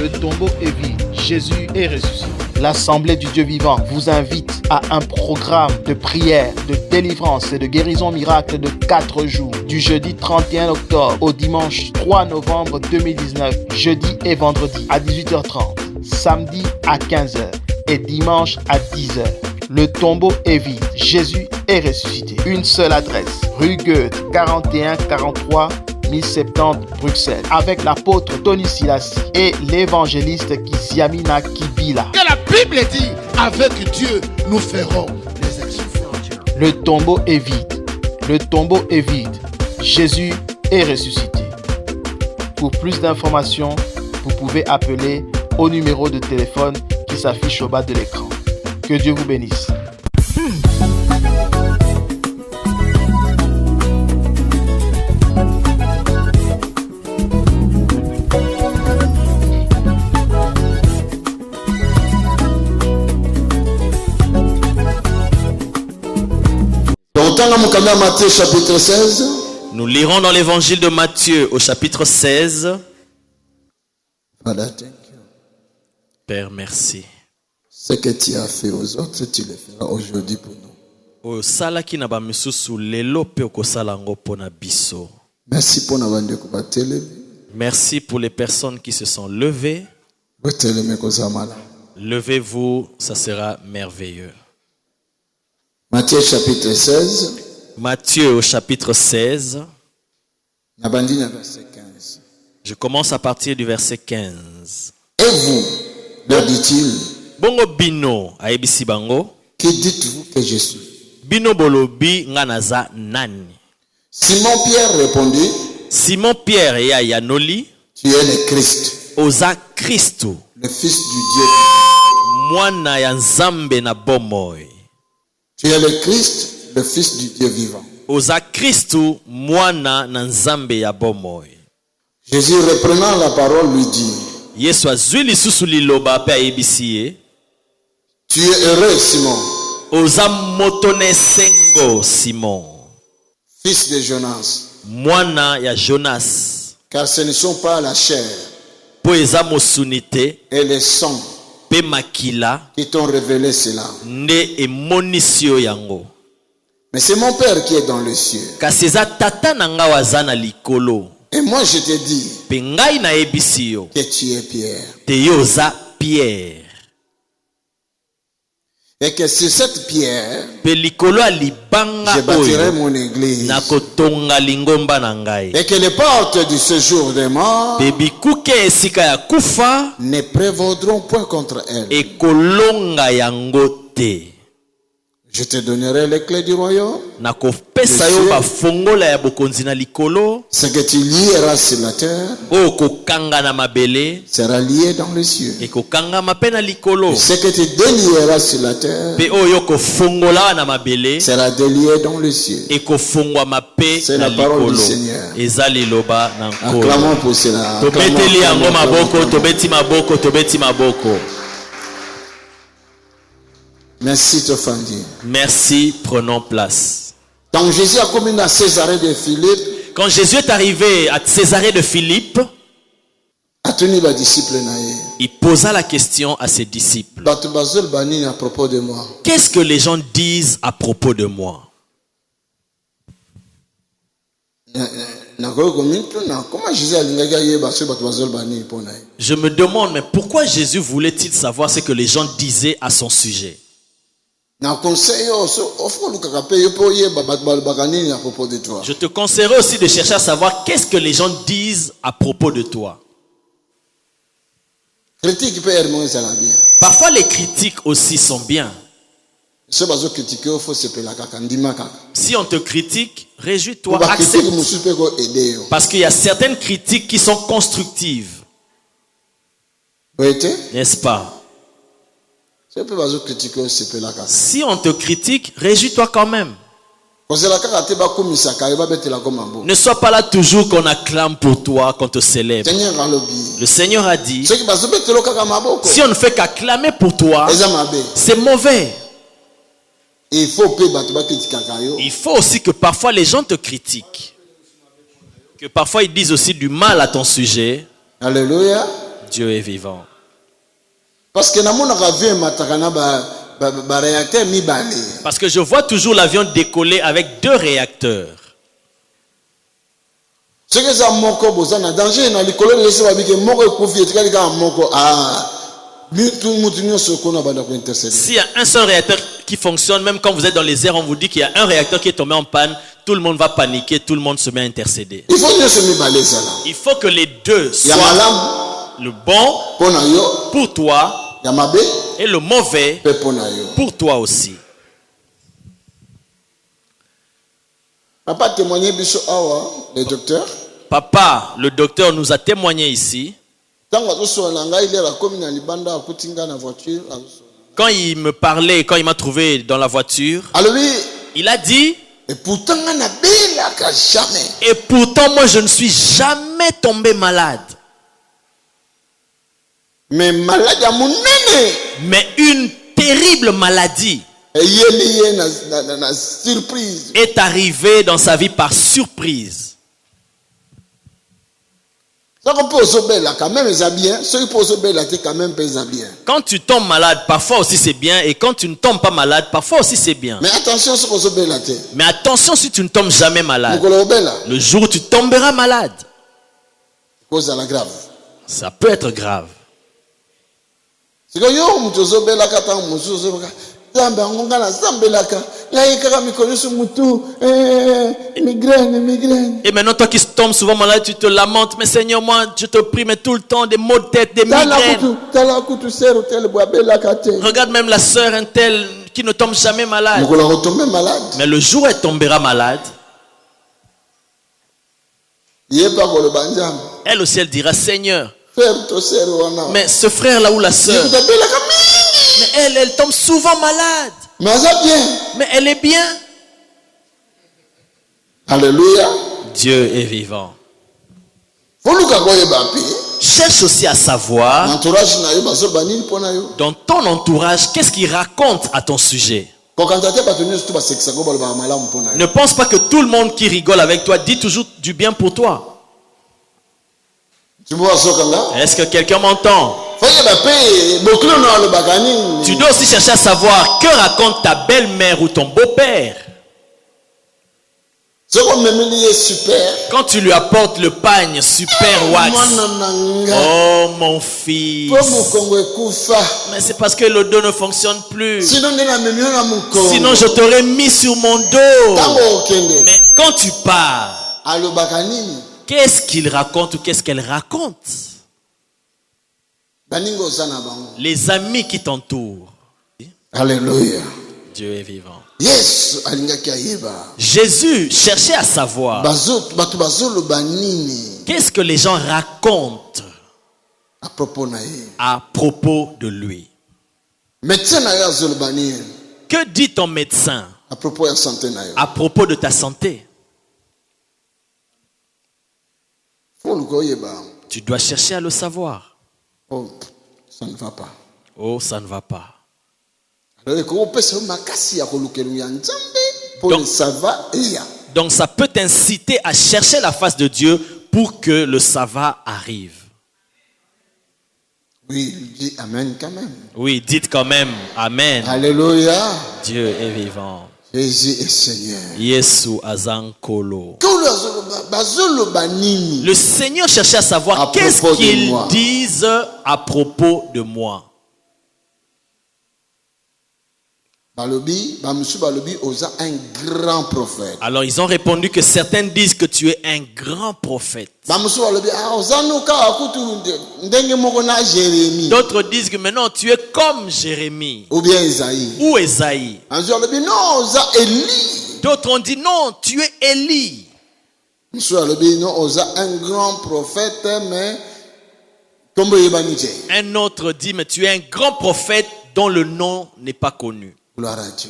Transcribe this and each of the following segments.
Le tombeau est vide. Jésus est ressuscité. L'Assemblée du Dieu vivant vous invite à un programme de prière, de délivrance et de guérison miracle de 4 jours, du jeudi 31 octobre au dimanche 3 novembre 2019, jeudi et vendredi à 18h30, samedi à 15h et dimanche à 10h. Le tombeau est vide. Jésus est ressuscité. Une seule adresse, rue Goethe, 4143 1070 Bruxelles, avec l'apôtre Tony Silassi et l'évangéliste Kiziamina Kibila. Que la Bible dit, avec Dieu, nous ferons les exploits. Le tombeau est vide. Le tombeau est vide. Jésus est ressuscité. Pour plus d'informations, vous pouvez appeler au numéro de téléphone qui s'affiche au bas de l'écran. Que Dieu vous bénisse. Matthieu chapitre 16. Nous lirons dans l'évangile de Matthieu au chapitre 16. Father, thank you. Père, merci. Ce que tu as fait aux autres, tu le feras aujourd'hui pour nous. Merci pour nous. Merci pour les personnes qui se sont levées. Levez-vous, ça sera merveilleux. Matthieu chapitre 16. Matthieu au chapitre 16. Verset 15. Je commence à partir du verset 15. Et vous, leur dit-il, Bongo bino aebisi bango. qui dites-vous que je suis? Bino bolobi nganaza nani. Simon-Pierre répondit, Simon-Pierre ya yanoli. tu es le Christ, Oza Christo. le Fils du Dieu. Mwana ya nzambe na bomoy. Tu es le Christ, le Fils du Dieu vivant. Oza Christo mwana na nzambe ya bomoy. Jésus reprenant la parole lui dit, Yesu azwi lisusu liloba pe ayebisi ye. tu es heureux Simon, Oza motone sengo Simon. fils de Jonas, Mwana ya Jonas. car ce ne sont pas la chair Po eza mosunite et le sang pe makila qui t'ont révélé cela, nde emonisio yango. mais c'est mon Père qui est dans le cieux. Kasi eza tata na nga waza na likolo. Et moi je te dis Pe ngai nayebisi yo que tu es Pierre, te yo oza Pierre. et que sur cette pierre Pe likolo ya libanga je bâtirai oyo mon église, nakotonga lingomba na ngai. et que les portes du séjour des morts Pe bikuke esika ya kufa ne prévaudront point contre elle. ekolonga yango te. Je te donnerai les clés du royaume. Nakopesa yo bafongola ya bokonzi na likolo. Ce que tu lieras sur la terre Oyo kokanga na mabele sera lié dans les cieux. ekokangama pe na likolo. Ce que tu délieras sur la terre Pe oyo kofongola na mabele sera délié dans les cieux. ekofongwama pe C'est na la parole du likolo. Seigneur. Eza liloba na nkolo. Acclamons pour cela. Tobeteli yango Acclamons, maboko, acclamons. tobeti maboko, tobeti maboko. Merci Tofandi. Merci, prenons place. Donc Jésus a commis à Césarée de Philippe, Quand Jésus est arrivé à Césarée de Philippe, a tenu les disciples naïe. il posa la question à ses disciples. Bato bazol bani à propos de moi. Qu'est-ce que les gens disent à propos de moi? Comment Jésus a lingaga bato bazol bani pour naïe? Je me demande, mais pourquoi Jésus voulait-il savoir ce que les gens disaient à son sujet? Je te conseillerais aussi de chercher à savoir qu'est-ce que les gens disent à propos de toi. Parfois les critiques aussi sont bien. Si on te critique, réjouis-toi, accepte. Parce qu'il y a certaines critiques qui sont constructives. N'est-ce pas? Si on te critique, réjouis-toi quand même. Ne sois pas là toujours qu'on acclame pour toi, qu'on te célèbre. Le Seigneur a dit, si on ne fait qu'acclamer pour toi, c'est mauvais. Il faut aussi que parfois les gens te critiquent. Que parfois ils disent aussi du mal à ton sujet. Alléluia. Dieu est vivant. Parce que je vois toujours l'avion décoller avec 2 réacteurs. S'il y a un seul réacteur qui fonctionne, même quand vous êtes dans les airs, on vous dit qu'il y a un réacteur qui est tombé en panne, tout le monde va paniquer, tout le monde se met à intercéder. Il faut que les deux soient le bon pour toi et le mauvais pour toi aussi. Papa témoignait le docteur. Papa, le docteur nous a témoigné ici. Quand il me parlait, quand il m'a trouvé dans la voiture, il a dit, et pourtant moi je ne suis jamais tombé malade. Mais une terrible maladie est arrivée dans sa vie par surprise. Quand tu tombes malade, parfois aussi c'est bien. Et quand tu ne tombes pas malade, parfois aussi c'est bien. Mais attention si tu ne tombes jamais malade. Le jour où tu tomberas malade, ça peut être grave. Et maintenant toi qui tombes souvent malade, tu te lamentes, mais Seigneur, moi je te prie, mais tout le temps des maux de tête, des migraines. Regarde même la sœur un tel qui ne tombe jamais malade. Mais le jour où elle tombera malade, elle aussi elle dira, Seigneur, mais ce frère là ou la sœur, mais elle tombe souvent malade. Mais elle est bien. Alléluia. Dieu est vivant. Cherche aussi à savoir dans ton entourage, qu'est-ce qu'il raconte à ton sujet. Ne pense pas que tout le monde qui rigole avec toi dit toujours du bien pour toi. Est-ce que quelqu'un m'entend? Tu dois aussi chercher à savoir que raconte ta belle-mère ou ton beau-père. Quand tu lui apportes le pagne super wax. Oh mon fils. Mais c'est parce que le dos ne fonctionne plus. Sinon je t'aurais mis sur mon dos. Mais quand tu pars, qu'est-ce qu'il raconte ou qu'est-ce qu'elle raconte? Les amis qui t'entourent. Alléluia. Dieu est vivant. Jésus cherchait à savoir qu'est-ce que les gens racontent à propos de lui. Que dit ton médecin à propos de ta santé? Tu dois chercher à le savoir. Oh, ça ne va pas. Oh, ça ne va pas. Donc ça peut t'inciter à chercher la face de Dieu pour que le ça va arrive. Oui, dis amen quand même. Oui, dites quand même amen. Alléluia. Dieu est vivant. Jésus est Seigneur. Yesu azankolo. Le Seigneur cherchait à savoir qu'est-ce qu'ils disent à propos de moi. Alors ils ont répondu que certains disent que tu es un grand prophète. D'autres disent que maintenant tu es comme Jérémie. Ou bien Isaïe. Ou Esaïe. D'autres ont dit non, tu es Élie. Un grand prophète, mais un autre dit mais tu es un grand prophète dont le nom n'est pas connu. Gloire à Dieu.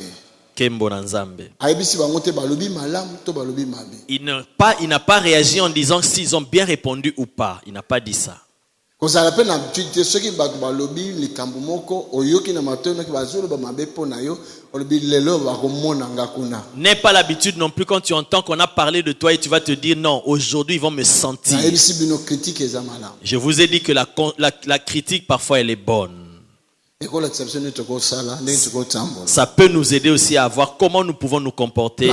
Il n'a pas réagi en disant s'ils ont bien répondu ou pas. Il n'a pas dit ça. N'aie pas l'habitude non plus quand tu entends qu'on a parlé de toi et tu vas te dire non, aujourd'hui ils vont me sentir. Je vous ai dit que la critique parfois elle est bonne. Ça peut nous aider aussi à voir comment nous pouvons nous comporter.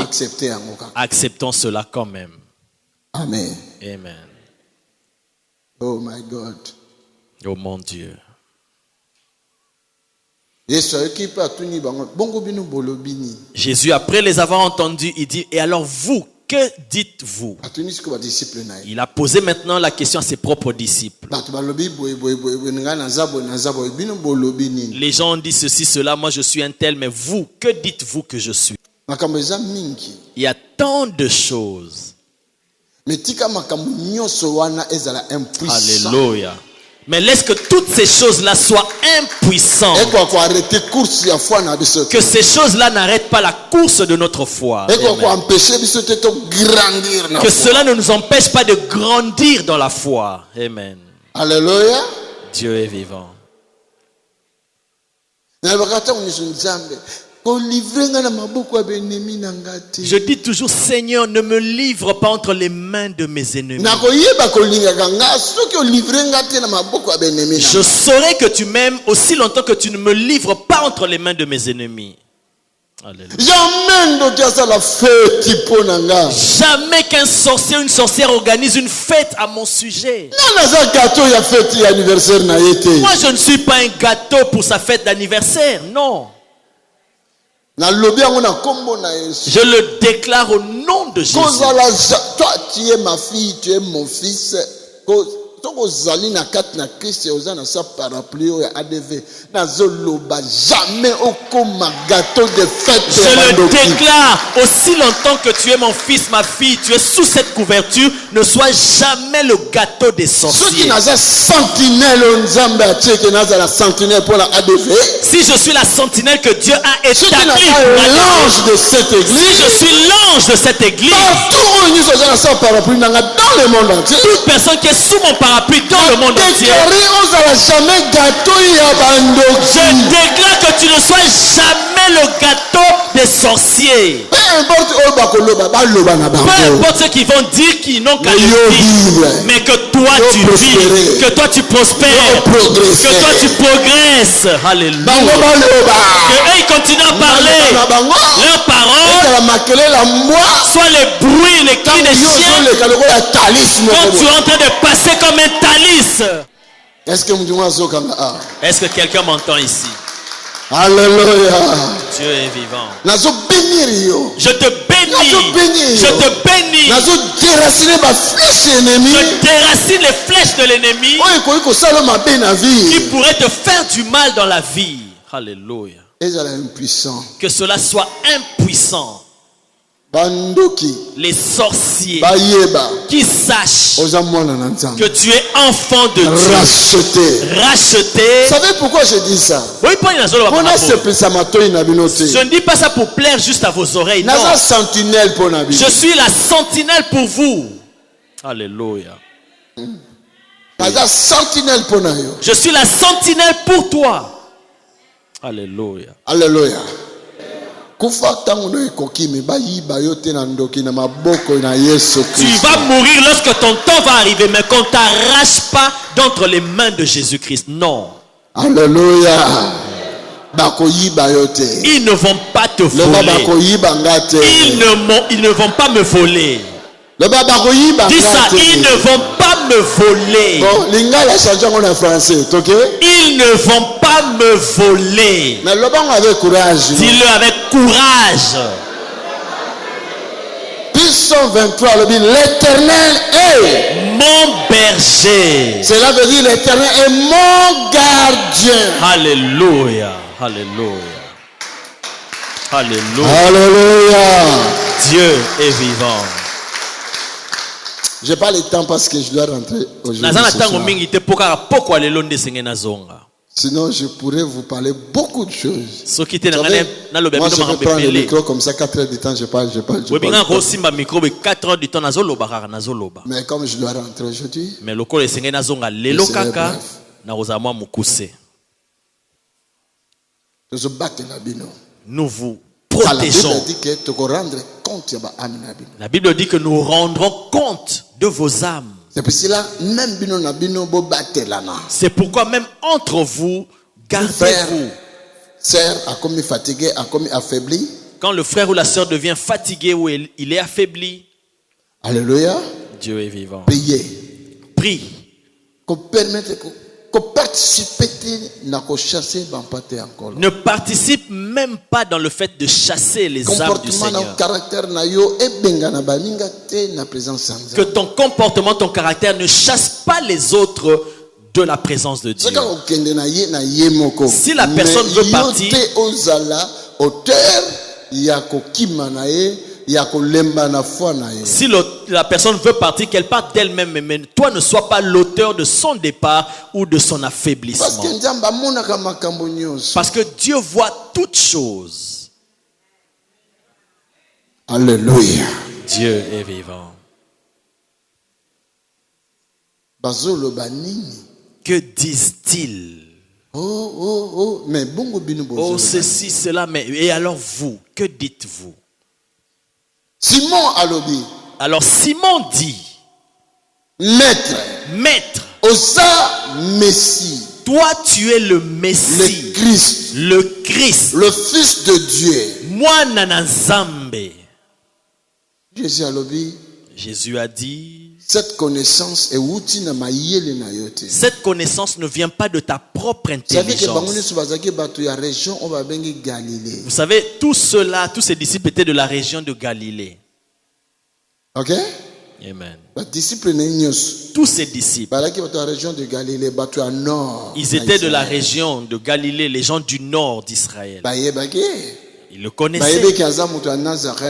Acceptons cela quand même. Amen. Amen. Oh my God. Oh mon Dieu. Jésus, après les avoir entendus, il dit, et alors vous, que dites-vous? Il a posé maintenant la question à ses propres disciples. Les gens ont dit ceci, cela, moi je suis un tel, mais vous, que dites-vous que je suis? Il y a tant de choses. Alléluia. Mais laisse que toutes ces choses-là soient impuissantes. Que ces choses-là n'arrêtent pas la course de notre foi. Que cela ne nous empêche pas de grandir dans la foi. Amen. Alléluia. Dieu est vivant. Je dis toujours, Seigneur, ne me livre pas entre les mains de mes ennemis. Je saurai que tu m'aimes aussi longtemps que tu ne me livres pas entre les mains de mes ennemis. Alléluia. Jamais qu'un sorcier ou une sorcière organise une fête à mon sujet. Moi, je ne suis pas un gâteau pour sa fête d'anniversaire, non. Je le déclare au nom de Jésus. Toi, tu es ma fille, tu es mon fils. Jamais je le déclare, aussi longtemps que tu es mon fils, ma fille, tu es sous cette couverture, ne sois jamais le gâteau des sorciers. Si je suis la sentinelle que Dieu a établie, l'ange de cette église, si je suis l'ange de cette église, toute personne qui est sous mon parapluie dans le monde entier, je déclare que tu ne sois jamais le gâteau des sorciers. Peu importe ceux qui vont dire qu'ils n'ont qu'à le dire, mais que toi tu vis, que toi tu prospères, que toi tu progresses. Alléluia. Que eux ils continuent à parler, leurs paroles soit les bruits, les cris des chiens quand tu es en train de passer comme un talis. Est-ce que quelqu'un m'entend ici? Alléluia. Dieu est vivant. Je te bénis. Je te bénis. Je déracine les flèches de l'ennemi qui pourraient te faire du mal dans la vie. Alléluia. Que cela soit impuissant. Les sorciers qui sachent que tu es enfant de Dieu, racheté. Vous savez pourquoi je dis ça? Je ne dis pas ça pour plaire juste à vos oreilles. Non. Je suis la sentinelle pour vous. Alléluia. Je suis la sentinelle pour toi. Alléluia. Alléluia. Tu vas mourir lorsque ton temps va arriver, mais qu'on ne t'arrache pas d'entre les mains de Jésus-Christ. Non. Alléluia. Ils ne vont pas te voler. Ils ne vont pas me voler. Dis ça, ils ne vont pas me voler. Ils ne vont pas me voler. Dis-le avec courage. Psaume 23, l'Éternel est mon berger. Cela veut dire l'Éternel est mon gardien. Alléluia. Alléluia. Alléluia. Alléluia. Dieu est vivant. Je n'ai pas le temps parce que je dois rentrer aujourd'hui. Sinon, je pourrais vous parler beaucoup de choses. Moi, je peux prendre le micro comme ça, 4 heures du temps, je parle. Mais comme je dois rentrer aujourd'hui, nous vous protégeons. La Bible dit que nous rendrons compte de vos âmes. C'est pourquoi même entre vous, gardez-vous. Quand le frère ou la sœur devient fatigué ou il est affaibli, Alléluia. Dieu est vivant. Priez. Prie. Ne participe même pas dans le fait de chasser les âmes du Seigneur. Que ton comportement, ton caractère ne chasse pas les autres de la présence de Dieu. Si la personne veut partir, si la personne veut partir, qu'elle parte d'elle-même, mais toi ne sois pas l'auteur de son départ ou de son affaiblissement. Parce que Dieu voit toutes choses. Alléluia. Dieu est vivant. Que disent-ils? Oh, ceci, cela, mais et alors vous, que dites-vous? Simon alobi. Alors Simon dit, Maître, Osa Messie. Toi tu es le Messie, le Christ, le Fils de Dieu. Moi Nanazambe. Jésus a dit, cette connaissance ne vient pas de ta propre intelligence. Vous savez, tous ces disciples étaient de la région de Galilée. Ok? Amen. Tous ces disciples, ils étaient de la région de Galilée, les gens du nord d'Israël. Ils le connaissaient.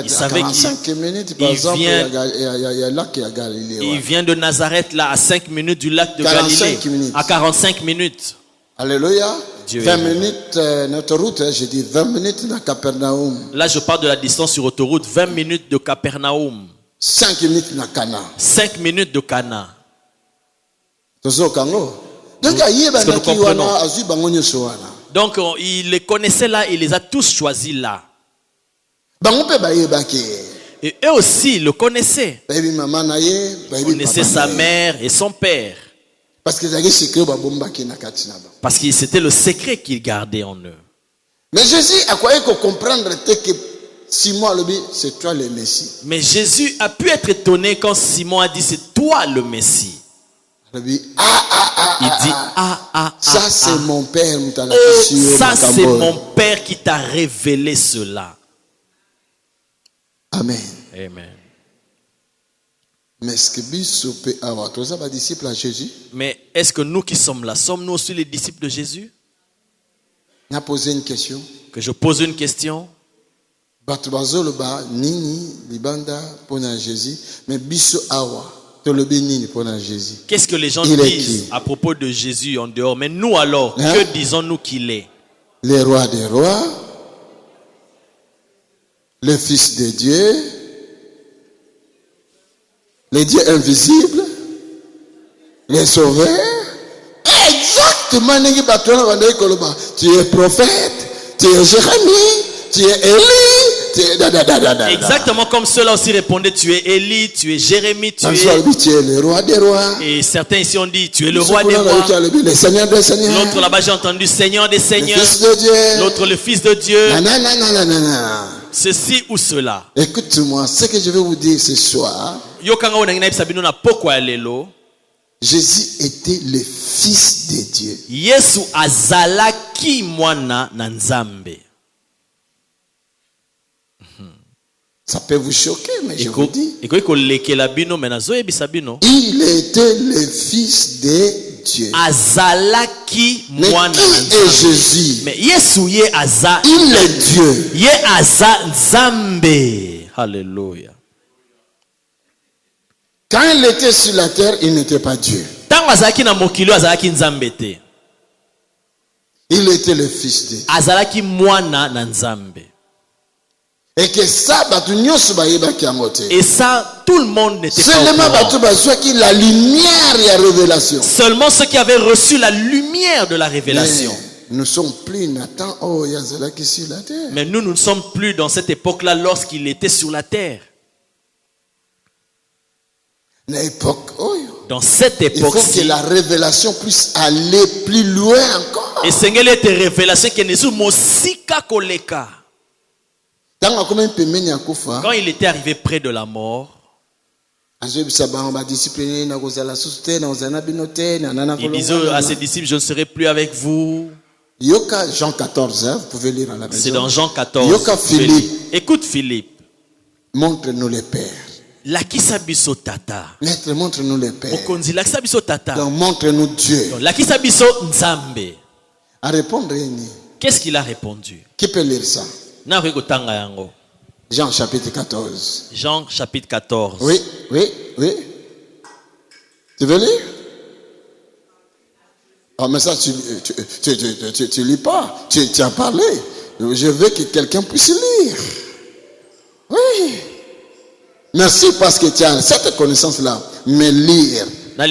Ils savaient qu'il vient de Nazareth, là, à 5 minutes du lac de Galilée. À 45 minutes. Alléluia. 20 minutes notre route, j'ai dit 20 minutes de Capernaum. Là, je parle de la distance sur autoroute, 20 minutes de Capernaum. 5 minutes de Cana. 5 minutes de Cana. Donc, il les connaissait là, il les a tous choisis là. Et eux aussi le connaissaient. Ils connaissaient sa mère et son père. Parce que c'était le secret qu'ils gardaient en eux. Mais Jésus a quoi comprendre que Simon a dit c'est toi le Messie. Mais Jésus a pu être étonné quand Simon a dit c'est toi le Messie. Il dit ça c'est mon père. Ça c'est mon père qui t'a révélé cela. Amen. Amen. Mais est-ce que disciples à Jésus? Mais est-ce que nous qui sommes là, sommes-nous aussi les disciples de Jésus? On a posé une question. Que je pose une question. Qu'est-ce que les gens disent à propos de Jésus en dehors? Mais nous alors, que disons-nous qu'il est? Le roi des rois, le Fils de Dieu, le Dieu invisible, le Sauveur. Exactement. Tu es prophète, tu es Jérémie, tu es Élie. Exactement comme ceux-là aussi répondaient, tu es Élie, tu es Jérémie, tu es le roi des rois. Et certains ici ont dit, tu es le roi des rois. Le Seigneur des seigneurs. L'autre là-bas j'ai entendu Seigneur des seigneurs. Le Fils de Dieu. L'autre le Fils de Dieu. Nanana. Ceci ou cela. Écoute-moi, ce que je vais vous dire ce soir. Jésus était le Fils de Dieu. Yesu azalaki mwana na Nzambe. Ça peut vous choquer, mais je vous dis. Il était le Fils de Dieu. Azalaki mwana na Jésus. Mais Yesu ye aza. Il est Dieu. Ye aza Nzambe. Alléluia. Quand il était sur la terre, il n'était pas Dieu. Il était le fils de Dieu. Azalaki mwana na Nzambe. Et que ça, et ça, tout le monde n'était pas au courant. La lumière et la révélation. Seulement ceux qui avaient reçu la lumière de la révélation. Mais nous sommes plus Nathan, oh, Yazalaki sur la terre. Mais nous ne sommes plus dans cette époque-là lorsqu'il était sur la terre. Dans cette époque, il faut que la révélation puisse aller plus loin encore. Et Seigneur était révélation que nous mosika koleka. Quand il était arrivé près de la mort, il disait à ses disciples, je ne serai plus avec vous. Jean 14, hein, vous pouvez lire à la maison. C'est dans Jean 14. Écoute Philippe. Montre-nous le Père. Lakisa biso tata. Montre-nous le Père. Okonzi lakisa biso tata. Donc montre-nous Dieu. Lakisa biso Nzambe. À répondre. Qu'est-ce qu'il a répondu? Qui peut lire ça? Jean chapitre 14. Jean chapitre 14. Oui. Tu veux lire? Ah, mais ça, tu lis pas. Tu as parlé. Je veux que quelqu'un puisse lire. Oui. Merci parce que tu as cette connaissance-là. Mais lire. Je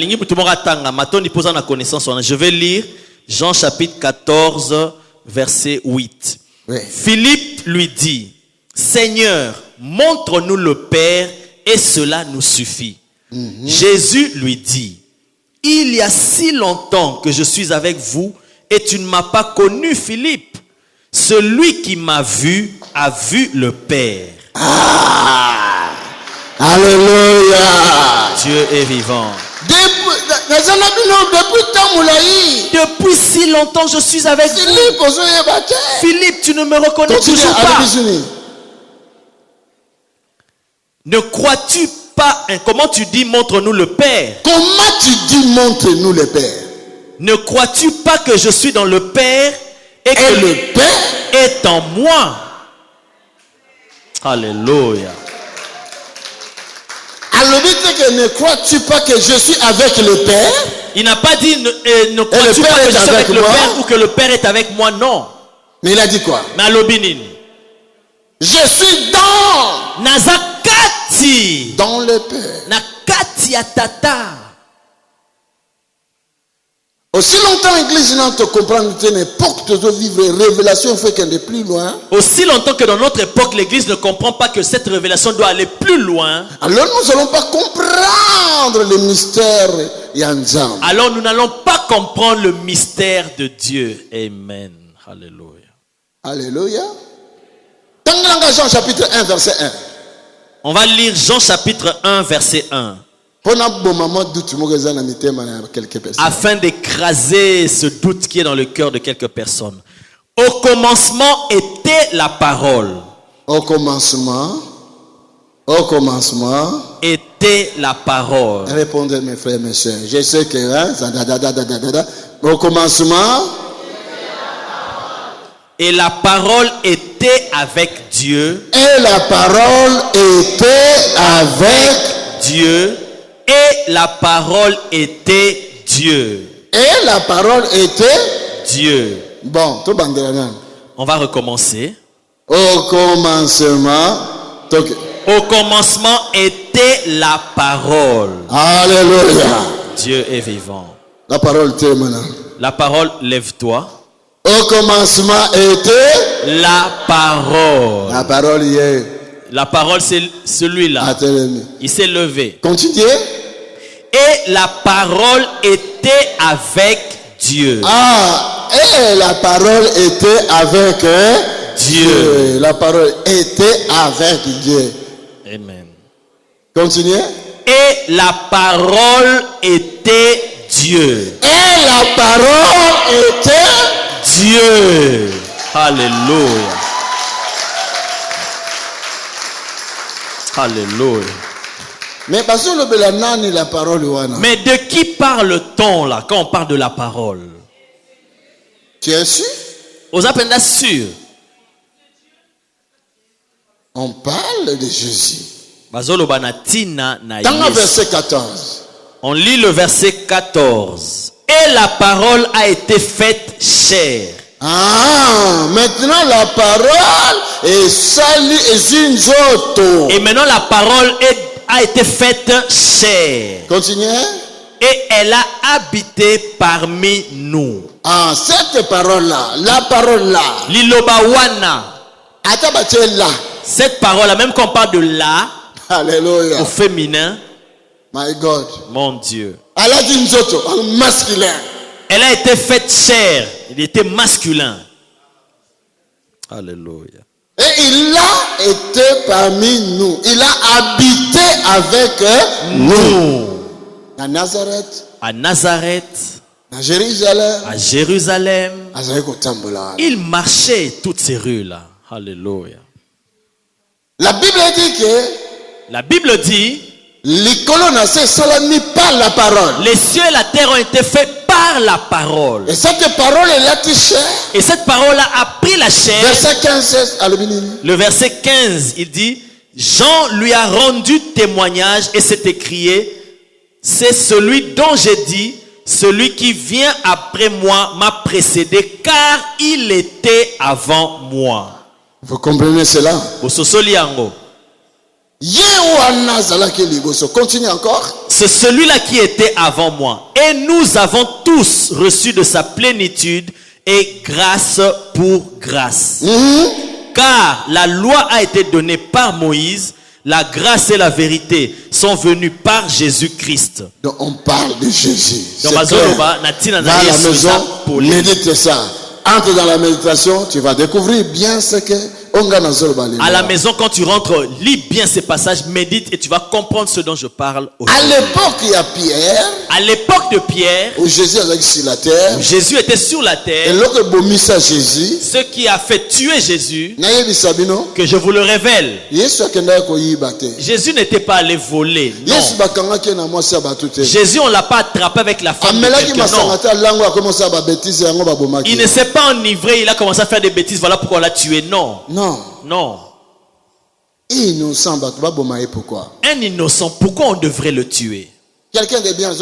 vais lire Jean chapitre 14, verset 8. Oui. Philippe lui dit, Seigneur, montre-nous le Père et cela nous suffit. Jésus lui dit, il y a si longtemps que je suis avec vous et tu ne m'as pas connu, Philippe. Celui qui m'a vu a vu le Père. Ah! Alléluia! Dieu est vivant. Depuis si longtemps je suis avec vous. Philippe, tu ne me reconnais toujours pas. Ne crois-tu pas, comment tu dis montre-nous le Père? Comment tu dis montre-nous le Père? Ne crois-tu pas que je suis dans le Père et que le Père est en moi? Alléluia. Ne crois-tu pas que je suis avec le Père? Il n'a pas dit ne crois-tu pas que je suis avec le Père ou que le Père est avec moi? Non. Mais il a dit quoi? Je suis dans Nazakati. Dans le Père. Nakati atata. Aussi longtemps l'église n'a pas compris n'importe où vivre révélation fait qu'elle est plus loin. Aussi longtemps que dans notre époque l'église ne comprend pas que cette révélation doit aller plus loin. Alors nous n'allons pas comprendre le mystère Yanzam. Alors nous n'allons pas comprendre le mystère de Dieu. Amen. Alléluia. Alléluia. Jean chapitre 1 verset 1. On va lire Jean chapitre 1 verset 1. Afin d'écraser ce doute qui est dans le cœur de quelques personnes. Au commencement était la parole. Au commencement était la parole. Répondez mes frères et mes soeurs. Je sais que au commencement. Et la parole était avec Dieu. Et la parole était avec Dieu. Et la parole était Dieu. Et la parole était Dieu. Bon, tout on va recommencer. Au commencement. Au commencement était la parole. Alléluia. Dieu est vivant. La parole était maintenant. La parole, lève-toi. Au commencement était la parole. La parole y est. La parole, c'est celui-là. Il s'est levé. Continuez. Et la parole était avec Dieu. Ah, et la parole était avec Dieu. La parole était avec Dieu. Amen. Continuez. Et la parole était Dieu. Et la parole était Dieu. Alléluia. Alléluia. Mais de qui parle-t-on là quand on parle de la parole? Tu es sûr? Aux appels sûr. On parle de Jésus. Dans le verset 14. On lit le verset 14. Et la parole a été faite chair Ah, maintenant la parole est salie et une autre. Et maintenant la parole a été faite chair. Continuez. Et elle a habité parmi nous. Ah, cette parole-là, la parole-là. Lilobawana. Là. Cette parole-là, même quand on parle de là, Alléluia. Au féminin. My God. Mon Dieu. Elle a dit une autre, masculin. Elle a été faite chair. Il était masculin. Alléluia. Et il a été parmi nous. Il a habité avec nous. À Nazareth. À Nazareth. À Jérusalem. À Jérusalem. Il marchait toutes ces rues-là. Alléluia. La Bible dit que. La Bible dit. Les colonnes par la parole. Les cieux et la terre ont été faits par la parole. Et cette parole est la chair. Et cette parole a pris la chair. Verset 15. Le verset 15, il dit, Jean lui a rendu témoignage et s'est écrié, c'est celui dont j'ai dit, celui qui vient après moi m'a précédé, car il était avant moi. Vous comprenez cela? Continue encore. C'est celui-là qui était avant moi. Et nous avons tous reçu de sa plénitude et grâce pour grâce. Car la loi a été donnée par Moïse, la grâce et la vérité sont venues par Jésus-Christ. Donc on parle de Jésus. Donc va à la maison, médite ça. Entre dans la méditation, tu vas découvrir bien ce que à la maison, quand tu rentres, lis bien ces passages, médite et tu vas comprendre ce dont je parle aujourd'hui. À l'époque, il y a Pierre. À l'époque de Pierre, où Jésus était sur la terre. Où Jésus était sur la terre. Et l'autre bomissa Jésus. Ce qui a fait tuer Jésus. Que je vous le révèle. Jésus n'était pas allé voler. Non. Jésus, on l'a pas attrapé avec la femme de quelqu'un. Non. Il ne s'est pas enivré, il a commencé à faire des bêtises. Voilà pourquoi on l'a tué. Non. Non. Innocent, pourquoi? Un innocent, pourquoi on devrait le tuer? Quelqu'un de bien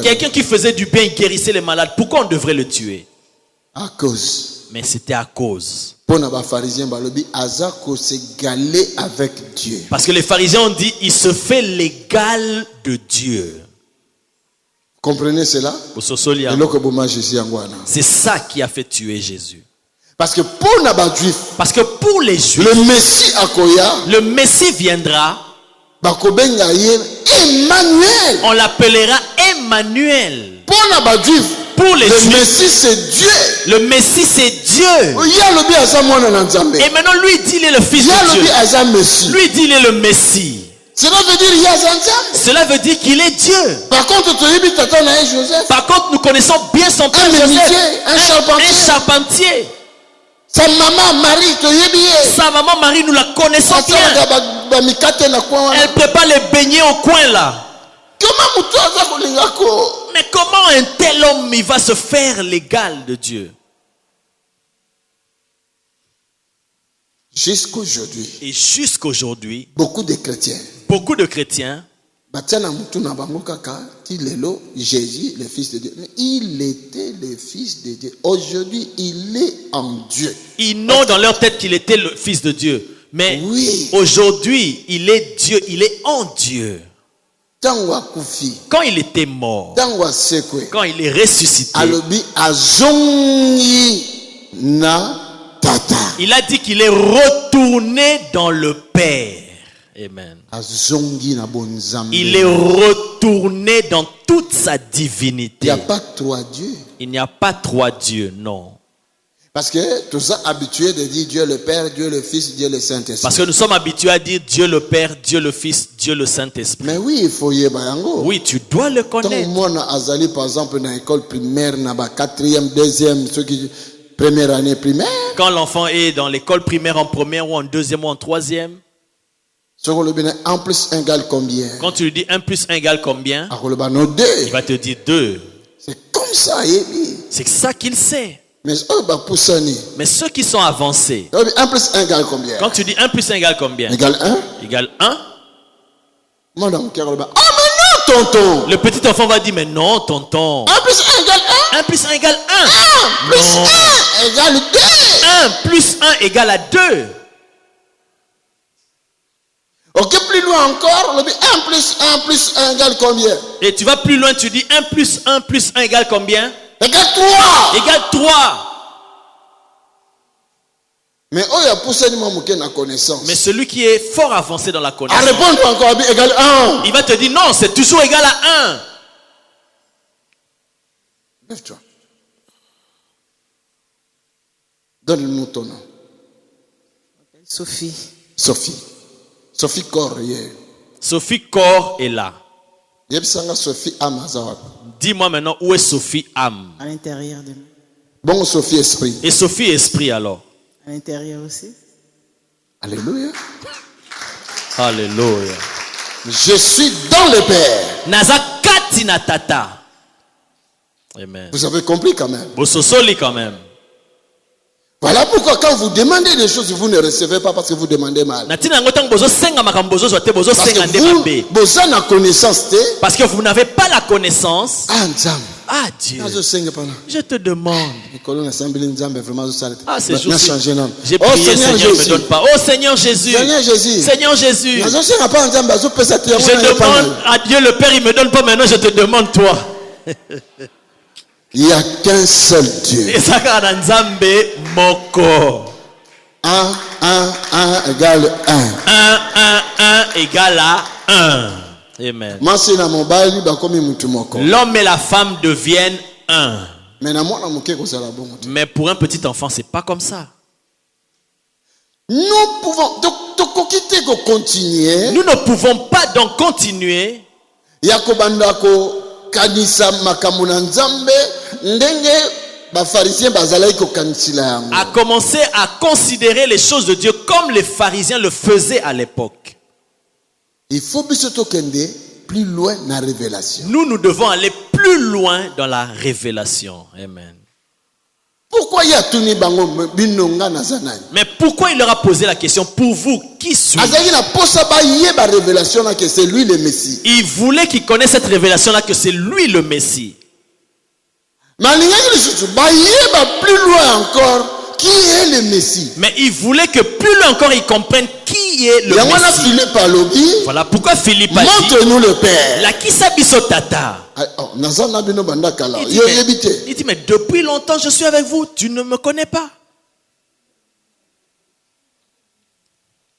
Quelqu'un qui faisait du bien, il guérissait les malades, pourquoi on devrait le tuer? À cause. Mais c'était à cause. Parce que les pharisiens ont dit, il se fait l'égal de Dieu. Comprenez cela? C'est ça qui a fait tuer Jésus. Parce que pour les Juifs, le Messie viendra. Emmanuel. On l'appellera Emmanuel. Pour les Juifs, Messie c'est Dieu. Le Messie c'est Dieu. Et maintenant lui dit il est le fils de Dieu. Lui dit il est le Messie. Cela veut dire qu'il est Dieu. Par contre, nous connaissons bien son père Joseph. Un charpentier. Sa maman Marie, nous la connaissons bien. Elle prépare les beignets au coin là. Mais comment un tel homme il va se faire l'égal de Dieu? Et jusqu'aujourd'hui, beaucoup de chrétiens Jésus, le Fils de Dieu. Mais il était le Fils de Dieu. Aujourd'hui, il est en Dieu. Ils n'ont dans leur tête qu'il était le Fils de Dieu. Mais aujourd'hui, il est Dieu, il est en Dieu. Quand il était mort, quand il est ressuscité, il a dit qu'il est retourné dans le Père. Amen. Il est retourné dans toute sa divinité. Il n'y a pas trois dieux. Il n'y a pas trois dieux, non. Parce que nous sommes habitués de dire Dieu le Père, Dieu le Fils, Dieu le Saint-Esprit. Parce que nous sommes habitués à dire Dieu le Père, Dieu le Fils, Dieu le Saint-Esprit. Mais oui, il faut y aller. Oui, tu dois le connaître. Par exemple, dans l'école primaire, dans la 4e, 2e, ceux qui première année primaire. Quand l'enfant est dans l'école primaire en première ou en deuxième ou en troisième. 1 plus 1 égale combien? Quand tu lui dis 1 plus 1 égale combien? Il va te dire 2. C'est comme ça. C'est ça qu'il sait. Mais ceux qui sont avancés. 1 plus 1 égale combien? Quand tu dis 1 plus 1 égale combien? Égale 1. Égale 1. Mais non, tonton. Le petit enfant va dire, mais non, tonton. 1 plus 1 égale 1. 1 plus 1 égale 1. plus 1 égale 2. 1 plus 1 égale à 2. Ok, plus loin encore, 1 plus 1 plus 1 égale combien? Et tu vas plus loin, tu dis 1 plus 1 plus 1 égale combien? Égale 3. Égale 3. Mais oh, il y a poussé la connaissance. Mais celui qui est fort avancé dans la connaissance, à répondre encore, égale 1. il va te dire non, c'est toujours égal à 1. Lève-toi. Donne-nous ton nom. Sophie. Sophie. Sophie Cor, yeah. Sophie Cor est là. Sophie Amazawak. Dis-moi maintenant où est Sophie âme. À l'intérieur de nous. Bon, Sophie esprit. Et Sophie esprit alors. À l'intérieur aussi. Alléluia. Alléluia. Je suis dans le Père. Nazakati na tata. Amen. Vous avez compris quand même. Bososoli quand même. Voilà pourquoi quand vous demandez des choses, vous ne recevez pas parce que vous demandez mal. Parce que vous n'avez pas la connaissance. Ah Dieu. Je te demande. Ah c'est juste. J'ai prié, Seigneur ne me donne pas. Oh Seigneur Jésus. Seigneur Jésus. Je demande à Dieu le Père, il ne me donne pas maintenant, je te demande toi. Il n'y a qu'un seul Dieu. 1 égale 1. 1 égale à 1. Amen. L'homme et la femme deviennent un. Mais pour un petit enfant, c'est pas comme ça. Nous ne pouvons pas donc continuer à commencer à considérer les choses de Dieu comme les pharisiens le faisaient à l'époque. Il faut plus loin dans la révélation. Nous devons aller plus loin dans la révélation. Amen. Pourquoi il y a Mais pourquoi il leur a posé la question, pour vous, qui suis-je? Il voulait qu'ils connaissent cette révélation-là, que c'est lui le Messie. Mais plus loin encore, qui est le Messie? Mais il voulait que plus loin encore ils comprennent qui est le Messie. Voilà pourquoi Philippe a dit, montre-nous le Père. La kisabiso tata. Il dit, mais depuis longtemps je suis avec vous, tu ne me connais pas.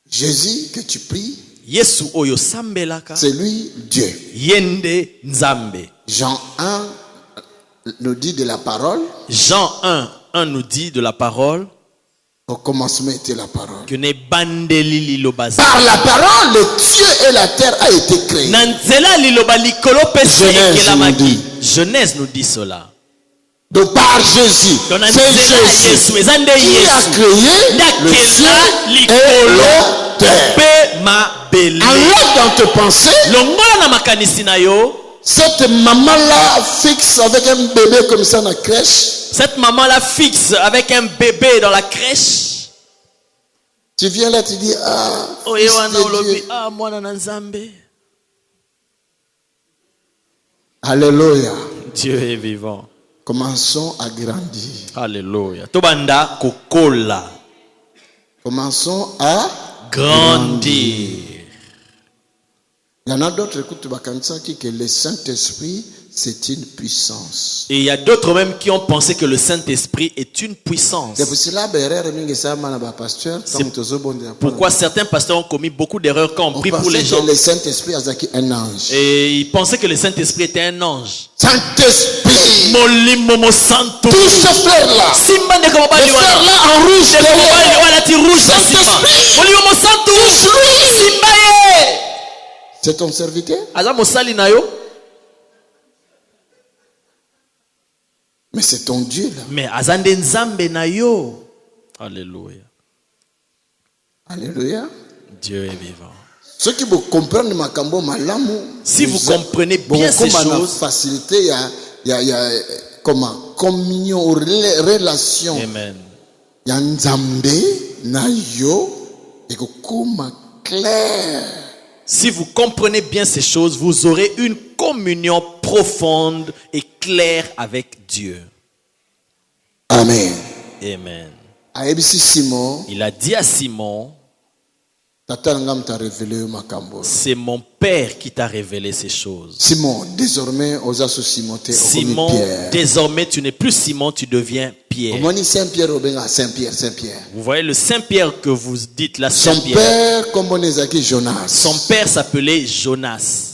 Jésus que tu pries, Yesu oyo sambelaka, c'est lui Dieu. Yende nzambe. Jean 1 nous dit de la parole. Jean 1 nous dit de la parole. Au commencement était la parole. Que ne bandeli liloba. Par la parole, le ciel et la terre a été créés. Nanzela liloba likolo pese ekelamaki. Genèse nous dit cela. Donc par Jésus, c'est Jésus qui a créé le ciel et la terre. Alors dans tes pensées, cette maman-là fixe avec un bébé comme ça dans la crèche. Cette maman-là fixe avec un bébé dans la crèche. Tu viens là, tu dis, ah, moi nanzambe. Alléluia. Dieu est vivant. Commençons à grandir. Alléluia. Tobanda kokola. Commençons à grandir. Il y en a d'autres qui que le Saint-Esprit c'est une puissance. Et il y a d'autres même qui ont pensé que le Saint-Esprit est une puissance. C'est pourquoi certains pasteurs ont commis beaucoup d'erreurs quand on prie pour les gens. Le Saint-Esprit est un ange. Et ils pensaient que le Saint-Esprit était un ange. Saint-Esprit. Tous ces frères-là. Les frères-là en rouge. C'est ton serviteur. Mais c'est ton Dieu là. Mais azande nzambe na yo. Alléluia. Alléluia. Dieu est vivant. Ceux qui vous comprennent makambo malamu. Si vous comprenez bien ces choses, facilité il y a comment communion relation. Amen. Ya nzambe na yo et kokoma clair. Si vous comprenez bien ces choses, vous aurez une communion profonde et claire avec Dieu. Amen. Amen. Il a dit à Simon, c'est mon Père qui t'a révélé ces choses. Simon, désormais tu n'es plus Simon, tu deviens Pierre. Vous voyez le Saint-Pierre que vous dites là, Saint-Pierre. Son père s'appelait Jonas.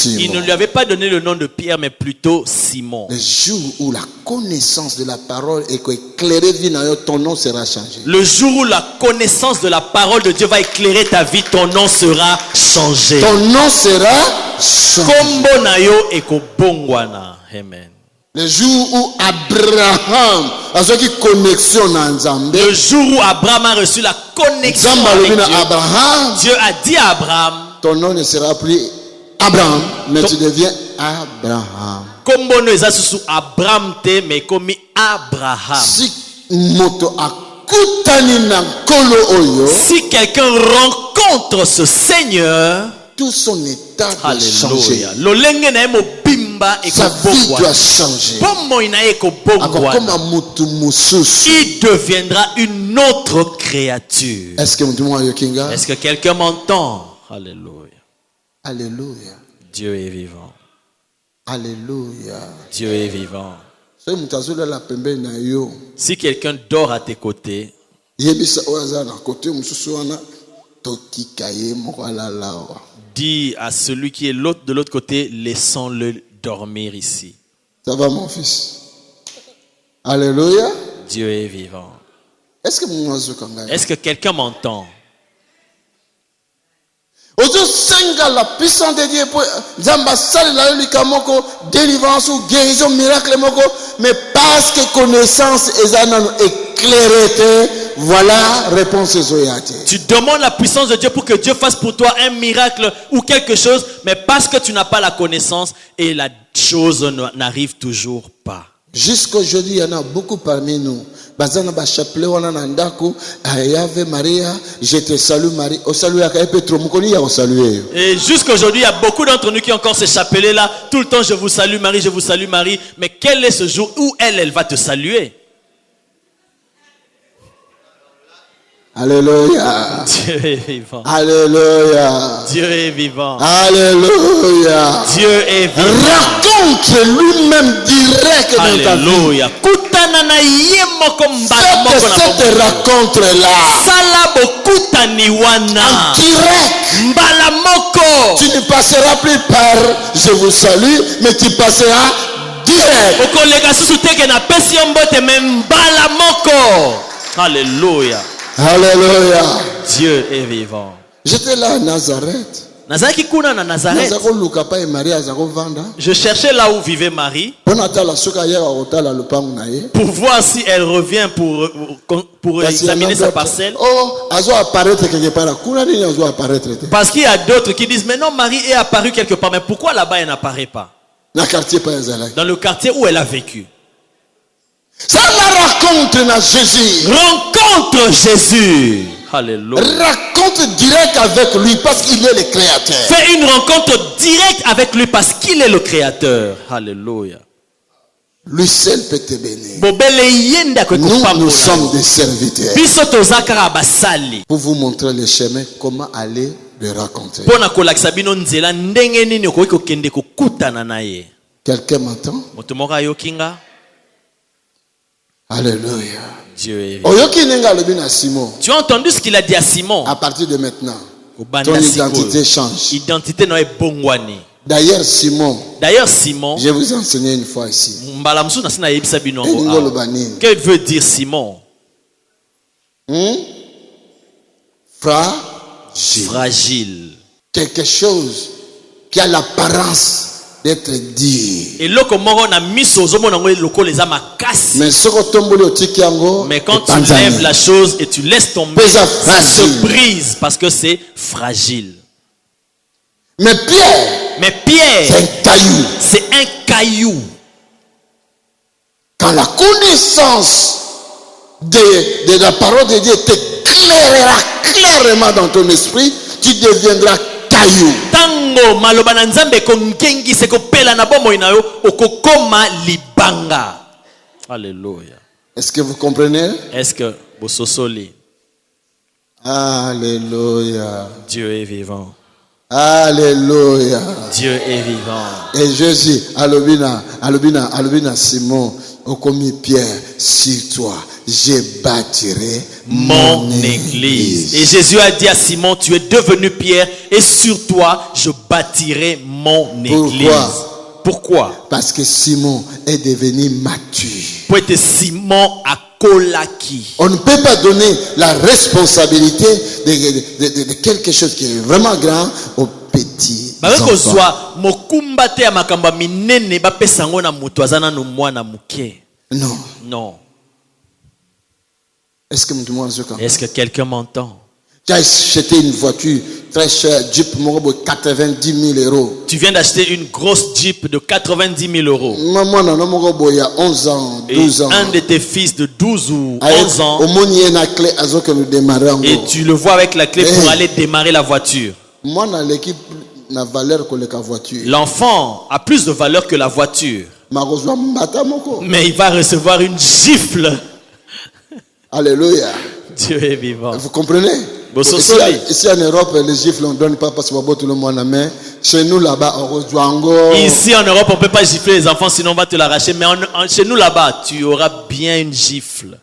Il ne lui avait pas donné le nom de Pierre, mais plutôt Simon. Le jour où la connaissance de la parole est éclairée ton nom sera changé. Le jour où la connaissance de la parole de Dieu va éclairer ta vie, ton nom sera changé. Ton nom sera changé. Amen. Le jour où Abraham a reçu connexion dans Nzambe. Le jour où Abraham a reçu la connexion avec Dieu. Dieu a dit à Abraham, ton nom ne sera plus Abraham, mais tu deviens Abraham. Si quelqu'un rencontre ce Seigneur, tout son état doit changer. Sa vie doit changer. Il deviendra une autre créature. Est-ce que quelqu'un m'entend? Alléluia. Alléluia. Dieu est vivant. Alléluia. Dieu est vivant. Si quelqu'un dort à tes côtés, dis à celui qui est de l'autre côté, laissons-le dormir ici. Ça va, mon fils? Alléluia. Dieu est vivant. Est-ce que quelqu'un m'entend? La puissance de Dieu pour délivrance ou guérison miracle mais parce que connaissance est éclairée. Voilà réponse. Tu demandes la puissance de Dieu pour que Dieu fasse pour toi un miracle ou quelque chose, mais parce que tu n'as pas la connaissance et la chose n'arrive toujours pas. Jusqu'aujourd'hui, il y en a beaucoup parmi nous. Maria, je te salue Marie. Et jusqu'aujourd'hui, il y a beaucoup d'entre nous qui ont encore ce chapelet là. Tout le temps, je vous salue Marie, je vous salue Marie. Mais quel est ce jour où elle va te saluer? Alléluia. Dieu est vivant. Alléluia. Dieu est vivant. Alléluia. Dieu est vivant. Raconte lui-même direct dans ta vie. Alléluia. Cette rencontre-là. En direct. Tu ne passeras plus par je vous salue, mais tu passeras direct. Alléluia. Alléluia. Dieu est vivant. J'étais là à Nazareth. Je cherchais là où vivait Marie pour voir si elle revient pour examiner sa parcelle. Parce qu'il y a d'autres qui disent mais non, Marie est apparue quelque part, mais pourquoi là-bas elle n'apparaît pas? Dans le quartier où elle a vécu. Ça la rencontre Jésus. Rencontre Jésus. Alléluia. Rencontre direct avec lui parce qu'il est le créateur. Fais une rencontre directe avec lui parce qu'il est le créateur. Alléluia. Lui seul peut te bénir. Nous sommes des serviteurs. Pour vous montrer le chemin, comment aller le rencontrer. Quelqu'un m'entend? Alléluia. Dieu est vivant. Tu as entendu ce qu'il a dit à Simon? À partir de maintenant, ton identité change. D'ailleurs, Simon, je vous ai enseigné une fois ici. Que veut dire Simon? Fragile. Quelque chose qui a l'apparence d'être dit. Mais quand tu lèves la chose et tu laisses tomber, ça se brise parce que c'est fragile. Mais Pierre, c'est un caillou. Quand la connaissance de la parole de Dieu t'éclairera clairement dans ton esprit, tu deviendras caillou. Tango maloba na nzambe kongengi se kopela na bomoi na yo okokoma libanga. Alléluia. Est-ce que vous comprenez? Est-ce que bososoli? Alléluia. Dieu est vivant. Alléluia. Dieu est vivant. Et Jésus, Alobina, Simon, Okomi Pierre, sur toi, je bâtirai mon église. Et Jésus a dit à Simon, tu es devenu Pierre, et sur toi, je bâtirai mon église. Pourquoi? Parce que Simon est devenu mature. Pour être Simon a kolaki. On ne peut pas donner la responsabilité de quelque chose qui est vraiment grand aux petits enfants. Non. Non. Est-ce que quelqu'un m'entend? Tu as acheté une voiture très chère, Jeep Morobo, 90 000 euros. Tu viens d'acheter une grosse Jeep de 90 000 euros. Maman, il y a 11 ans, 12 ans. Un de tes fils de 12 ou 11 ans. Et tu le vois avec la clé pour aller démarrer la voiture. L'enfant a plus de valeur que la voiture. Mais il va recevoir une gifle. Alléluia. Dieu est vivant. Vous comprenez? Ici en Europe, les gifles on ne donne pas parce qu'on va tout le monde la main. Chez nous là-bas, on reçoit encore. Ici en Europe, on ne peut pas gifler les enfants sinon on va te l'arracher. Mais chez nous là-bas, tu auras bien une gifle.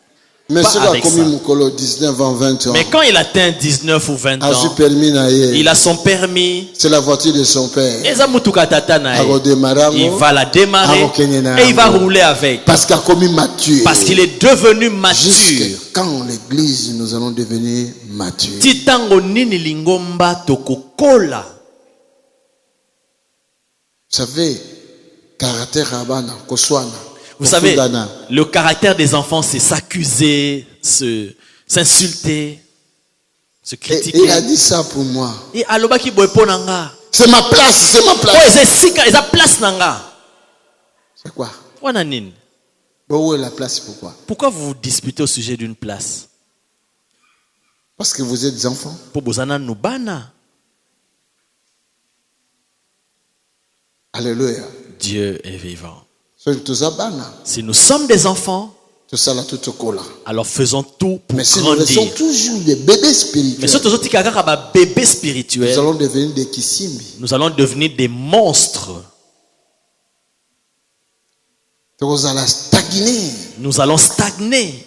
Mais, 19 ans, 20 ans. Mais quand il atteint 19 ou 20 ans, il a son permis. C'est la voiture de son père. Il va la démarrer et il va rouler avec. Parce qu'il est devenu mature. Jusqu'à quand l'église nous allons devenir matures? Vous savez, caractère Rabana, Koswana. Vous savez, le caractère des enfants, c'est s'accuser, s'insulter, se critiquer. Et il a dit ça pour moi. C'est ma place, c'est ma place. C'est quoi? Où est la place? Pourquoi vous vous disputez au sujet d'une place? Parce que vous êtes des enfants. Alléluia. Dieu est vivant. Si nous sommes des enfants, alors faisons tout pour mais si grandir. Nous sommes toujours des bébés spirituels. Nous allons devenir des kissimbi. Nous allons devenir des monstres. Nous allons stagner.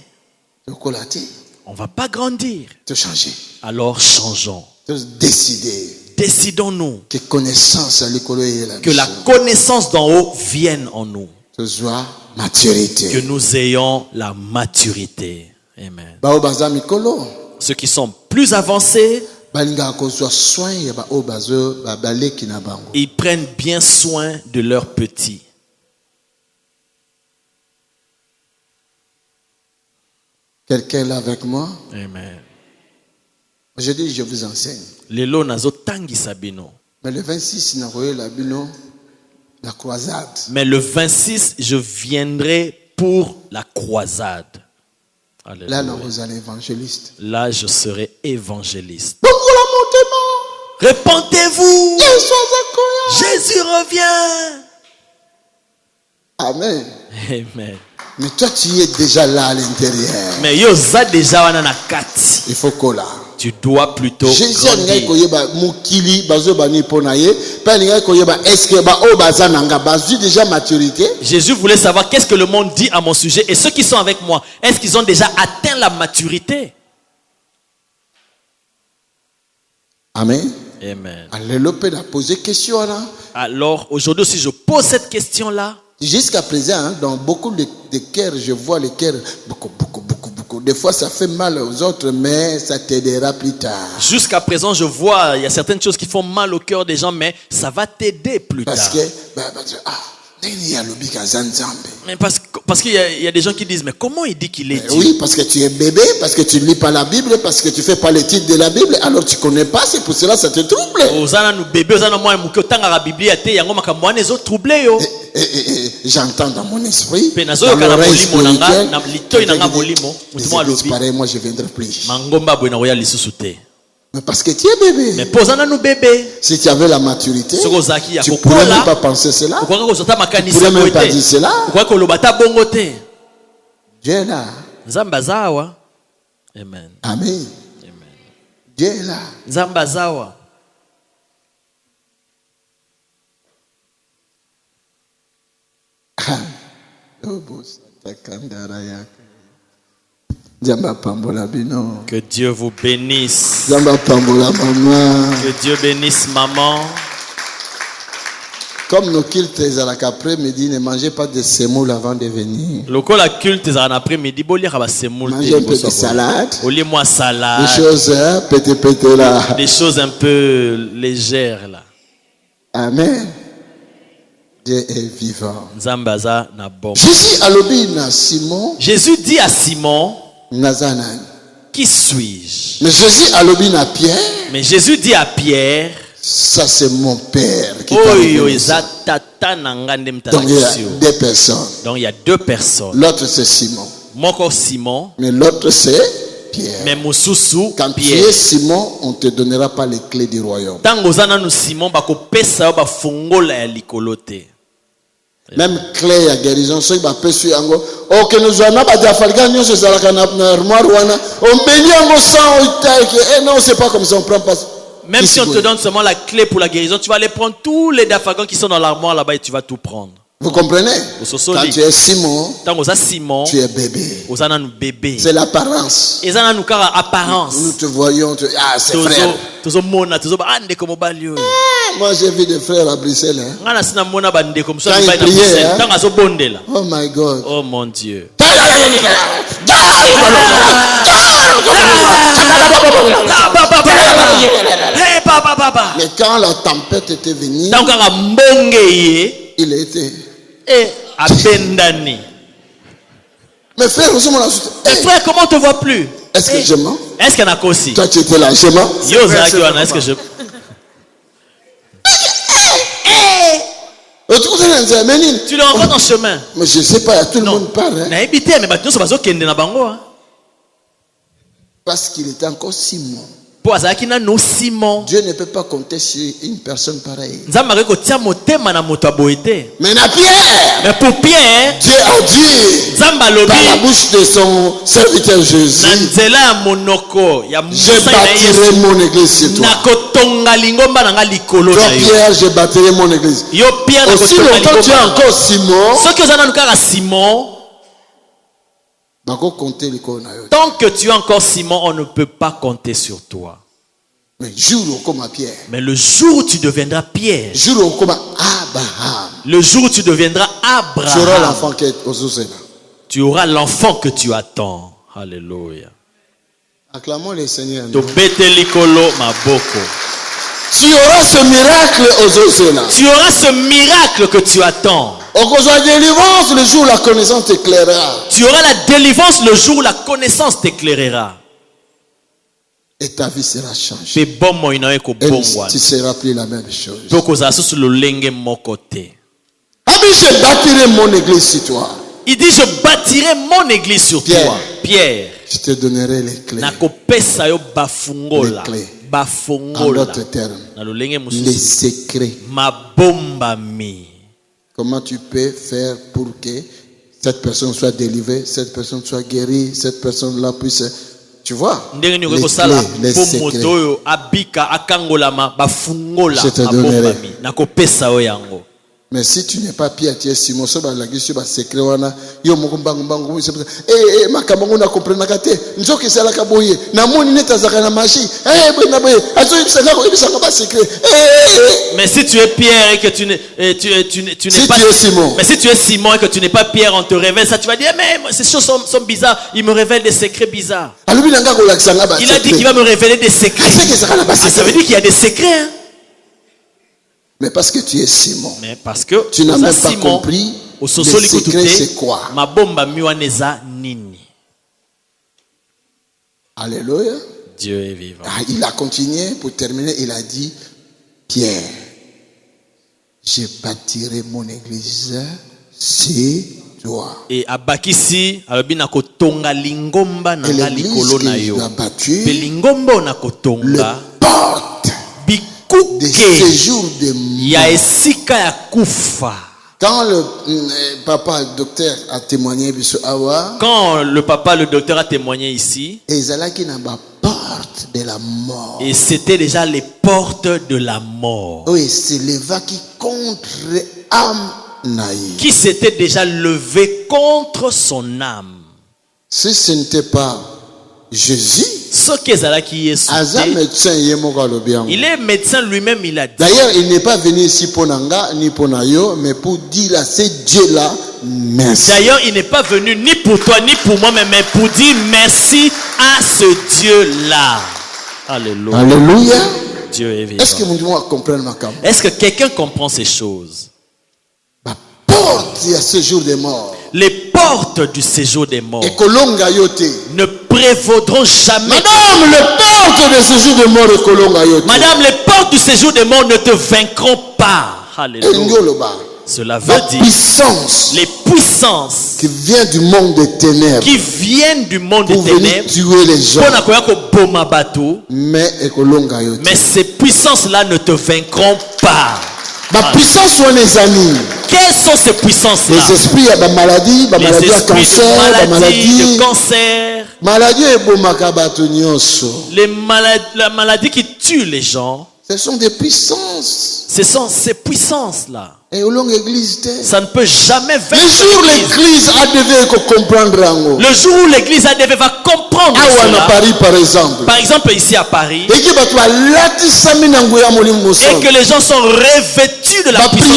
On ne va pas grandir. Alors changeons. Décidons-nous que la connaissance d'en haut vienne en nous. Que nous ayons la maturité. Amen. Ceux qui sont plus avancés, ils prennent bien soin de leurs petits. Quelqu'un est là avec moi? Amen. Je dis, je vous enseigne. Mais le 26, la croisade. Mais le 26, je viendrai pour la croisade. Alléluia. Là, je serai évangéliste. Répentez-vous. Jésus revient. Amen. Amen. Mais toi, tu es déjà là à l'intérieur. Mais il faut que là. Tu dois plutôt grandir. Jésus voulait savoir qu'est-ce que le monde dit à mon sujet. Et ceux qui sont avec moi, est-ce qu'ils ont déjà atteint la maturité? Amen. Amen. Alors aujourd'hui aussi je pose cette question-là. Jusqu'à présent, dans beaucoup de cœurs, je vois les cœurs beaucoup. Des fois, ça fait mal aux autres, mais ça t'aidera plus tard. Jusqu'à présent, je vois, il y a certaines choses qui font mal au cœur des gens, mais ça va t'aider plus tard. Mais parce qu'il y a des gens qui disent, mais comment il dit qu'il est Dieu? Oui, parce que tu es bébé, parce que tu ne lis pas la Bible, parce que tu ne fais pas les titres de la Bible, alors tu ne connais pas, c'est pour cela que ça te trouble. J'entends dans mon esprit, dans l'oreille spirituelle, moi je viendrai plus. Mais parce que tu es bébé. Mais posana nous bébé. Si tu avais la maturité, tu ne pourrais même pas penser cela. Tu ne pourrais même pas dire cela. Dieu est là. Amen. Amen. Dieu est là. Zambazawa. Que Dieu vous bénisse. Que Dieu bénisse maman. Comme nos cultes après-midi, ne mangez pas de semoule avant de venir. Mangez un peu de salade. Des choses pété là. Des choses un peu légères là. Amen. Dieu est vivant. Jésus dit à Simon, qui suis-je? Mais Jésus a lobby à Pierre. Mais Jésus dit à Pierre, ça c'est mon père qui donc il y a deux personnes. Donc il y a deux personnes. L'autre c'est Simon. Simon. Mais l'autre c'est Pierre. Mais quand tu es Simon, on ne te donnera pas les clés du royaume. Même clé à guérison, ceux qui ont su ango. Oh que nous avons pas d'afalgan, nous sommes à la armoire wana. On bénit ango sans et non c'est pas comme ça, on prend pas. Même si on te donne seulement la clé pour la guérison, tu vas aller prendre tous les dafagans qui sont dans l'armoire là-bas et tu vas tout prendre. Vous comprenez? Quand tu es Simon, tu es bébé. C'est l'apparence. Nous te voyons, c'est frère. Moi j'ai vu des frères à Bruxelles. Quand ils priaient, oh my God. Oh mon Dieu. Mais quand la tempête était venue, il était. Mes frères, frère, comment on te voit plus? Est-ce que je mens? Est-ce qu'il y en a aussi? Toi tu étais là, je mens? Est-ce que je... Tu le rencontres en chemin. Mais je ne sais pas, tout le monde parle. Parce qu'il était encore Simon. Dieu ne peut pas compter sur une personne pareille. Mais pour Pierre, Dieu a dit par la bouche de son serviteur Jésus, je bâtirai mon église sur toi. Toi Pierre, je bâtirai mon église. Aussi longtemps tu es encore Simon, tant que tu es encore Simon, on ne peut pas compter sur toi. Mais le jour où tu deviendras Pierre, le jour où tu deviendras Abraham, tu auras l'enfant que tu attends. Alléluia. Acclamons le Seigneur. Tu auras ce miracle Tu auras ce miracle que tu attends. Le jour où la connaissance t'éclairera. Tu auras la délivrance le jour où la connaissance t'éclairera. Et ta vie sera changée. Et tu seras plus la même chose. Je bâtirai mon église sur toi. Il dit, je bâtirai mon église sur toi. Pierre. Je te donnerai les clés. Les clés. En d'autres termes, les secrets. Comment tu peux faire pour que cette personne soit délivrée, cette personne soit guérie, cette personne-là puisse... Tu vois? Les clés, les secrets. Je te donnerai. Mais si tu n'es pas Pierre, tu es Simon, tu es secret. Mais si tu es Pierre et que tu n'es pas Simon. Mais si tu es Simon et que tu n'es pas Pierre, on te révèle ça, tu vas dire mais ces choses sont bizarres, il me révèle des secrets bizarres. Il a dit qu'il va me révéler des secrets. Ça veut dire qu'il y a des secrets, hein? Mais parce que tu es Simon, tu n'as même pas compris le secret c'est quoi. Alléluia. Dieu est vivant. Il a continué pour terminer, il a dit Pierre, je bâtirai mon église sur doigts. Et abakisi alobina kotonga lingomba na likolo na yo. Pe lingomba na kotonga porte bikuke de séjour de ya esika ya kufa. Quand le papa le docteur a témoigné quand le papa le docteur a témoigné ici, et de la mort. Et c'était déjà les portes de la mort. Oui, c'est l'Eva qui contre âme naïve. Qui s'était déjà levé contre son âme. Si ce n'était pas Jésus, il est médecin lui-même, il a dit. D'ailleurs, il n'est pas venu ici pour Nanga ni pour Nayo, mais pour dire à ce Dieu-là merci. D'ailleurs, il n'est pas venu ni pour toi ni pour moi, mais pour dire merci à ce Dieu-là. Alléluia. Alléluia. Dieu est vivant. Est-ce que vous comprenez ma campagne? Est-ce que quelqu'un comprend ces choses? La porte à ce jour des morts. Les portes du séjour des morts ne prévaudront jamais. Madame, les portes du séjour des morts Madame, les portes du séjour des morts ne te vaincront pas. Alléluia. Cela veut dire les puissances qui viennent du monde des ténèbres, tuer les gens. Mais ces puissances-là ne te vaincront pas. Ma puissance sont les amis. Quelles sont ces puissances-là? Les esprits à maladie, maladie à cancer, maladie de cancer. La maladie qui tue les gens. Ce sont des puissances. Ce sont ces puissances-là. Et au long église, ça ne peut jamais vaincre. Le jour où l'église a devait comprendre. Le jour où l'église a devait va comprendre cela. À Paris, par exemple. Par exemple, ici à Paris. Et que les gens sont revêtus de la puissance.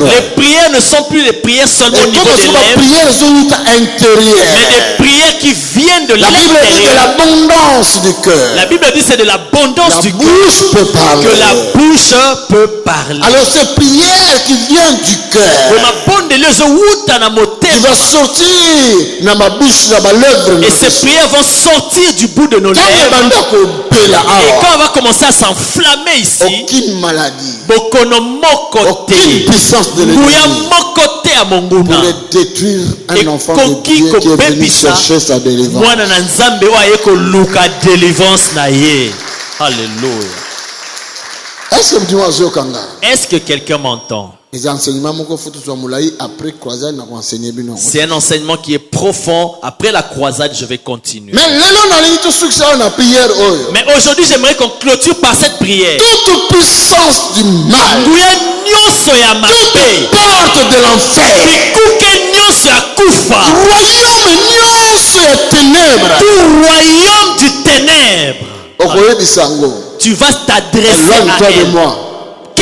Les prières ne sont plus des prières seulement au niveau des lèvres, mais des prières qui viennent de l'intérieur. La Bible dit de l'abondance du cœur. La Bible dit c'est de l'abondance du cœur que la bouche peut parler. Alors ces prières qui viennent du cœur, il va sortir dans ma bouche, dans ma lèvre. Et ces prières vont sortir du bout de nos lèvres. Et quand on va commencer à s'enflammer ici, aucune maladie, aucune puissance de l'ennemi pourrait détruire un enfant de Dieu qui est venu chercher sa délivrance. Alléluia. Est-ce que quelqu'un m'entend? C'est un enseignement qui est profond. Après la croisade, je vais continuer. Mais aujourd'hui, j'aimerais qu'on clôture par cette prière. Toute puissance du mal, toute porte de l'enfer, tout royaume du ténèbre, tu vas t'adresser à elle. Tu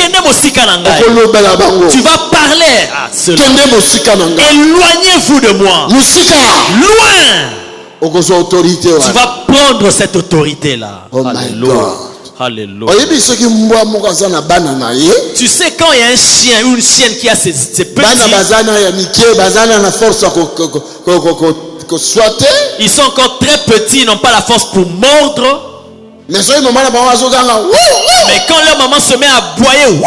vas parler à cela. Éloignez-vous de moi. Loin. Tu vas prendre cette autorité-là. Oh Alléluia. Alléluia. Tu sais quand il y a un chien ou une chienne qui a ses petits, ils sont encore très petits, ils n'ont pas la force pour mordre. Mais quand leur maman se met à aboyer,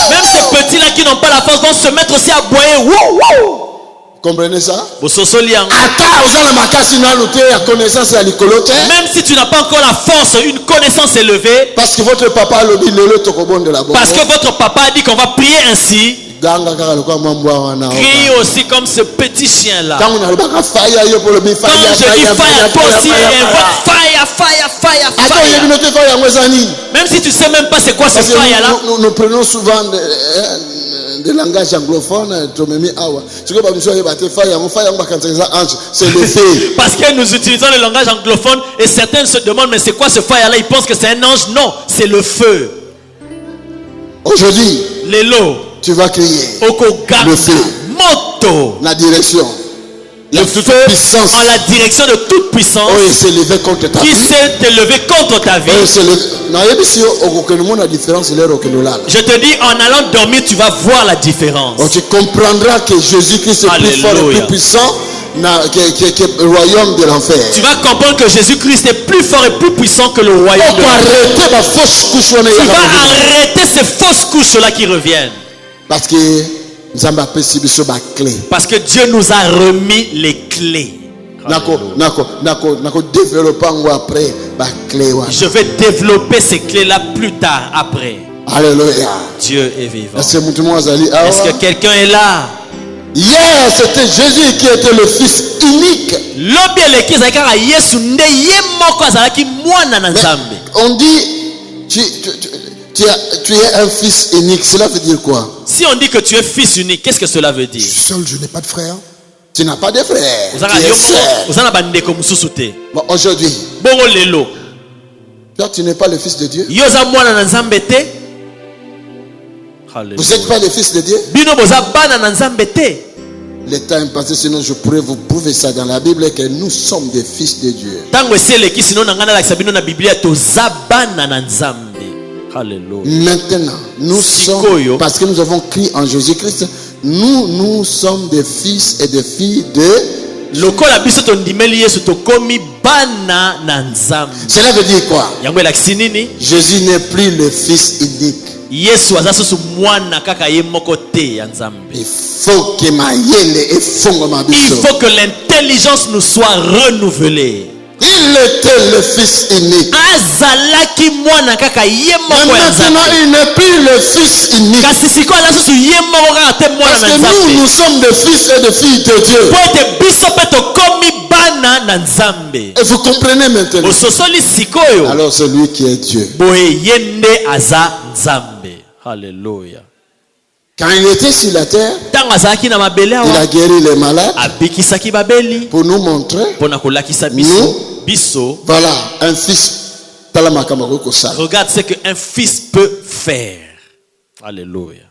même ces petits-là qui n'ont pas la force vont se mettre aussi à aboyer. Comprenez ça? Même si tu n'as pas encore la force, une connaissance élevée, parce que votre papa a dit qu'on va prier ainsi. Crie aussi comme ce petit chien là. Quand je dis fire, toi aussi fire. Même si tu sais même pas c'est quoi ce fire là. Nous prenons souvent des langages anglophones. C'est le feu. Parce que nous utilisons le langage anglophone et certains se demandent mais c'est quoi ce fire là? Ils pensent que c'est un ange. Non, c'est le feu. Aujourd'hui, tu vas crier le feu, la direction, le feu en la direction de toute puissance qui s'est élevé contre ta vie. Je te dis, en allant dormir, tu vas voir la différence. Tu comprendras que Jésus-Christ est plus fort et plus puissant le royaume de l'enfer. Tu vas comprendre que Jésus-Christ est plus fort et plus puissant que le royaume de l'enfer. Tu vas arrêter ces fausses couches-là qui reviennent. Parce que Dieu nous a remis les clés. Je vais développer ces clés-là plus tard, après. Alléluia. Dieu est vivant. Est-ce que quelqu'un est là? Hier, c'était Jésus qui était le Fils unique. Mais on dit, tu es un fils unique. Cela veut dire quoi? Si on dit que tu es fils unique, qu'est-ce que cela veut dire? Je suis seul, je n'ai pas de frère. Tu n'as pas de frère. Bon, aujourd'hui, toi, tu n'es pas le fils de Dieu. Vous n'êtes pas le fils de Dieu. Le temps est passé, sinon je pourrais vous prouver ça dans la Bible que nous sommes des fils de Dieu. Maintenant, nous sommes, parce que nous avons crié en Jésus-Christ, nous sommes des fils et des filles de. Cela veut dire quoi? Jésus n'est plus le fils unique. Il faut que l'intelligence nous soit renouvelée. Il était le fils unique. Mais maintenant, il n'est plus le fils unique. Parce que nous sommes des fils et des filles de Dieu. Et vous comprenez maintenant? Alors c'est lui qui est Dieu. Alléluia. Quand il était sur la terre, il a guéri les malades pour nous montrer. Voilà, un fils. Regarde ce qu'un fils peut faire. Alléluia.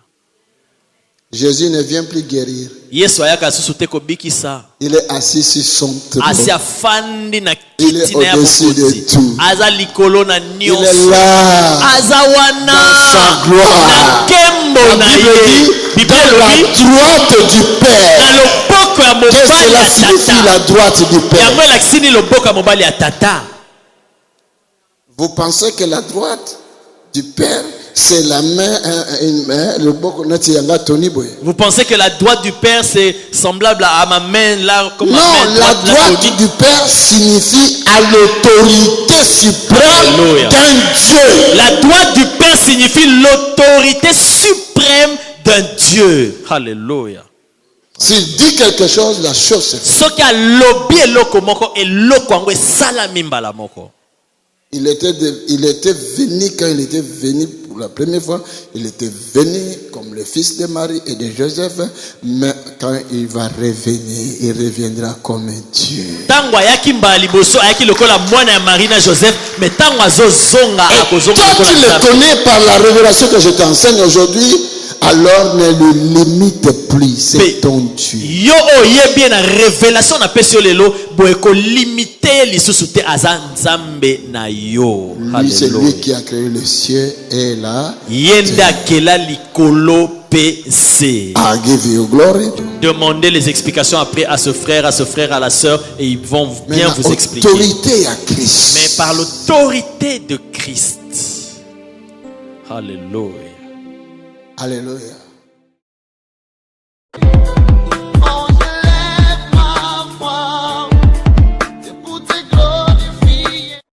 Jésus ne vient plus guérir. Il est assis sur son trône. Il est au-dessus de tout. Il est là dans sa gloire. La Bible dit dans la droite du Père. Qu'est-ce que cela signifie, la droite du Père? Vous pensez que la droite du Père, c'est la main, le boko nati yanga Tony Boy. Vous pensez que la droite du Père c'est semblable à ma main là comme non, la droite du Père signifie à l'autorité suprême d'un Dieu. La droite du Père signifie l'autorité suprême d'un Dieu. Alléluia. S'il dit quelque chose, la chose se fait. Il était venu, quand il était venu pour la première fois, il était venu comme le fils de Marie et de Joseph, mais quand il va revenir, il reviendra comme un Dieu. Et toi qui le connais par la révélation que je t'enseigne aujourd'hui, alors ne le limite plus, c'est ton Dieu. Lui, c'est lui qui a créé le ciel et la terre. I give you glory. Demandez les explications après à ce frère, à la sœur, et ils vont bien vous expliquer. Mais par l'autorité de Christ. Alléluia. Alléluia.